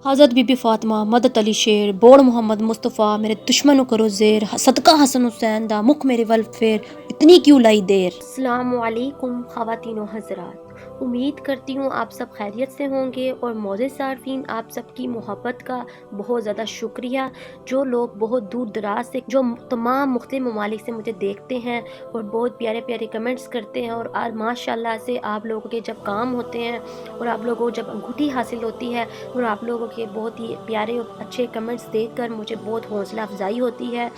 हज़रत बीबी फ़ातिमा मदद अली शेर बोड़ मोहम्मद मुस्तफ़ा मेरे दुश्मनों करो ज़ेर सदका हसन हुसैन दा मुख मेरे वल फेर इतनी क्यों लाई देर। अस्सलामु अलैकुम ख़वातीन व हज़रात, उम्मीद करती हूँ आप सब खैरियत से होंगे और मौज़े सारफीन आप सबकी मोहब्बत का बहुत ज़्यादा शुक्रिया। जो लोग बहुत दूर दराज से जो तमाम मुख्तलिफ ममालिक से मुझे देखते हैं और बहुत प्यारे प्यारे कमेंट्स करते हैं और आज माशाल्लाह से आप लोगों के जब काम होते हैं और आप लोगों को जब अंगूठी हासिल होती है और आप लोगों के बहुत ही प्यारे और अच्छे कमेंट्स देखकर मुझे बहुत हौसला अफजाई होती है।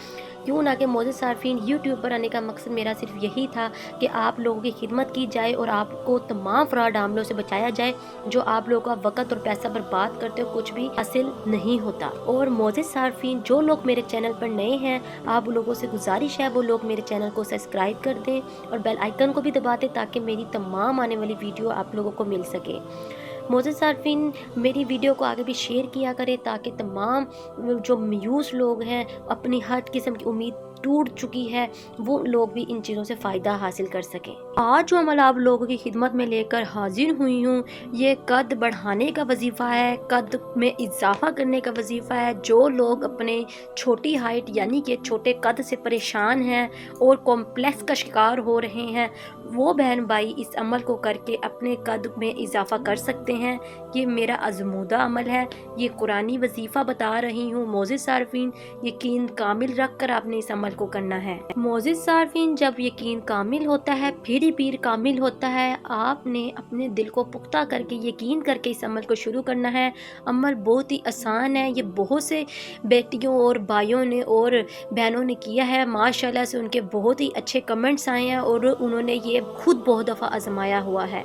क्यों ना कि मौजूद सार्फिन यूट्यूब पर आने का मकसद मेरा सिर्फ यही था कि आप लोगों की खिदमत की जाए और आपको तमाम फ्रॉड हमलों से बचाया जाए जो आप लोगों का वक्त और पैसा बर्बाद करते हो कुछ भी हासिल नहीं होता। और मौजूद सार्फिन जो लोग मेरे चैनल पर नए हैं, आप लोगों से गुजारिश है वो लोग मेरे चैनल को सब्सक्राइब कर दें और बेल आइकन को भी दबा दें ताकि मेरी तमाम आने वाली वीडियो आप लोगों को मिल सके। मौजूद सार्फिन मेरी वीडियो को आगे भी शेयर किया करें ताकि तमाम जो मायूस लोग हैं, अपनी हर किस्म की उम्मीद टूट चुकी है, वो लोग भी इन चीज़ों से फ़ायदा हासिल कर सकें। आज जो अमल आप लोगों की खिदमत में लेकर हाजिर हुई हूँ, ये कद बढ़ाने का वजीफ़ा है, कद में इजाफ़ा करने का वजीफ़ा है। जो लोग अपने छोटी हाइट यानी कि छोटे कद से परेशान हैं और कॉम्प्लेक्स का शिकार हो रहे हैं, वो बहन भाई इस अमल को करके अपने कद में इजाफ़ा कर सकते हैं। ये मेरा आज़मूदा अमल है, ये कुरानी वजीफ़ा बता रही हूँ। मौजूद सार्फिन यकीन कामिल रख कर आपने इस अमल को करना है। मौजूद सार्फिन जब यकीन कामिल होता है फिर ही पीर कामिल होता है। आपने अपने दिल को पुख्ता करके यकीन करके इस अमल को शुरू करना है। अमल बहुत ही आसान है, ये बहुत से बेटियों और भाइयों ने और बहनों ने किया है, माशाल्लाह से उनके बहुत ही अच्छे कमेंट्स आए हैं और उन्होंने ये खुद बहुत दफ़ा आजमाया हुआ है।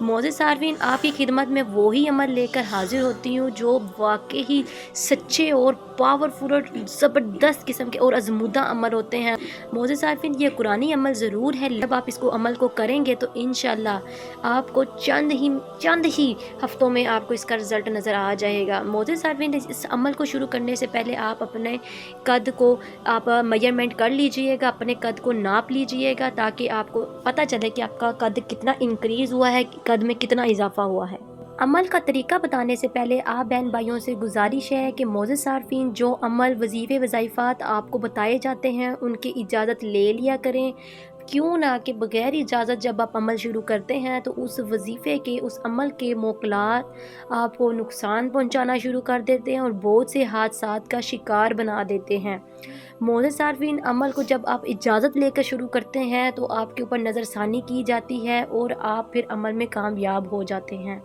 मौजूद सार्फिन आपकी खिदमत में वही अमल लेकर हाजिर होती हूँ जो वाकई ही सच्चे और पावरफुल और ज़बरदस्त किस्म के और आज़मूदा अमल होते हैं। मौजूद सार्फिन ये कुरानी अमल ज़रूर है, जब आप इसको अमल को करेंगे तो इंशाल्लाह आपको चंद ही हफ्तों में आपको इसका रिज़ल्ट नज़र आ जाएगा। मौजूद सार्फिन इस अमल को शुरू करने से पहले आप अपने कद को आप मेजरमेंट कर लीजिएगा, अपने कद को नाप लीजिएगा ताकि आपको पता चले कि आपका कद कितना इंक्रीज़ हुआ है, कद में कितना इजाफा हुआ है। अमल का तरीका बताने से पहले आप बहन भाइयों से गुजारिश है कि मौजूद सार्फिन जो अमल वजीफ़े वज़ाइफ़ात आपको बताए जाते हैं उनकी इजाज़त ले लिया करें। क्यों ना कि बग़ैर इजाज़त जब आप अमल शुरू करते हैं तो उस वजीफ़े के उस अमल के मोकलात आपको नुकसान पहुंचाना शुरू कर देते हैं और बहुत से हादसात का शिकार बना देते हैं। मौजूद सार्फिन अमल को जब आप इजाज़त लेकर शुरू करते हैं तो आपके ऊपर नज़रसानी की जाती है और आप फिर अमल में कामयाब हो जाते हैं।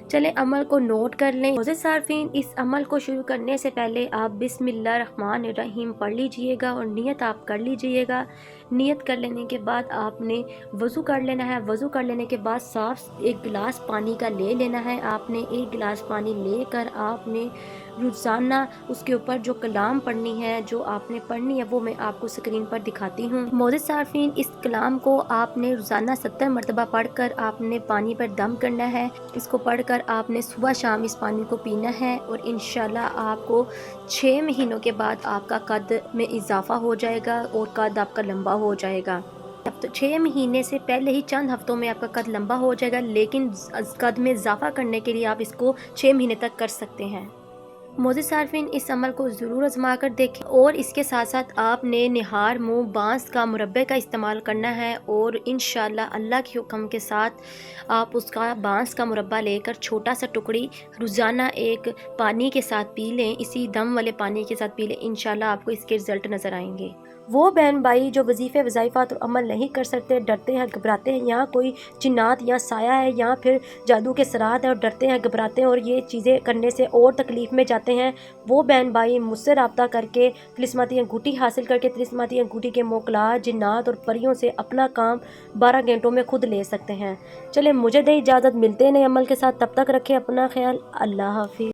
चले अमल को नोट कर लें। मौजूद सार्फिन इस अमल को शुरू करने से पहले आप बिस्मिल्लाहिर्रहमानिर्रहीम पढ़ लीजिएगा और नियत आप कर लीजिएगा। नियत कर लेने के बाद आपने वज़ू कर लेना है। वज़ू कर लेने के बाद साफ एक गिलास पानी का ले लेना है। आपने एक गिलास पानी लेकर आपने रोज़ाना उसके ऊपर जो कलाम पढ़नी है, जो आपने पढ़नी है वो मैं आपको स्क्रीन पर दिखाती हूँ। मौजूद सार्फिन इस कलाम को आपने रोज़ाना 70 मरतबा पढ़कर आपने पानी पर दम करना है। इसको पढ़कर आपने सुबह शाम इस पानी को पीना है और इंशाल्लाह आपको 6 महीनों के बाद आपका कद में इजाफा हो जाएगा और कद आपका लंबा हो जाएगा। अब तो 6 महीने से पहले ही चंद हफ्तों में आपका कद लंबा हो जाएगा, लेकिन कद में इजाफा करने के लिए आप इसको 6 महीने तक कर सकते हैं। मौजूद सार्फिन इस अमल को ज़रूर आजमा कर देखें और इसके साथ साथ आपने निहार मुँह बांस का मुरब्बे का इस्तेमाल करना है और इंशाल्लाह अल्लाह के हुक्म के साथ आप उसका बांस का मुरब्बा लेकर छोटा सा टुकड़ी रोज़ाना एक पानी के साथ पी लें, इसी दम वाले पानी के साथ पी लें। इंशाल्लाह आपको इसके रिज़ल्ट नज़र आएंगे। वो बहन भाई जो वजीफ़े वज़ाइफ़ात और अमल नहीं कर सकते, डरते हैं घबराते हैं, यहाँ कोई जिन्नात या साया है या फिर जादू के सरात है और डरते हैं घबराते हैं और ये चीज़ें करने से और तकलीफ़ में जाते हैं, वो बहन भाई मुझसे रब्ता करके तिलिस्माती अंगूठी हासिल करके तिलिस्माती अंगूठी के मोकलात जिन्नात और परियों से अपना काम 12 घंटों में खुद ले सकते हैं। चले मुझे दे इजाज़त, मिलते हैं नए अमल के साथ, तब तक रखें अपना ख्याल। अल्लाह हाफिज़।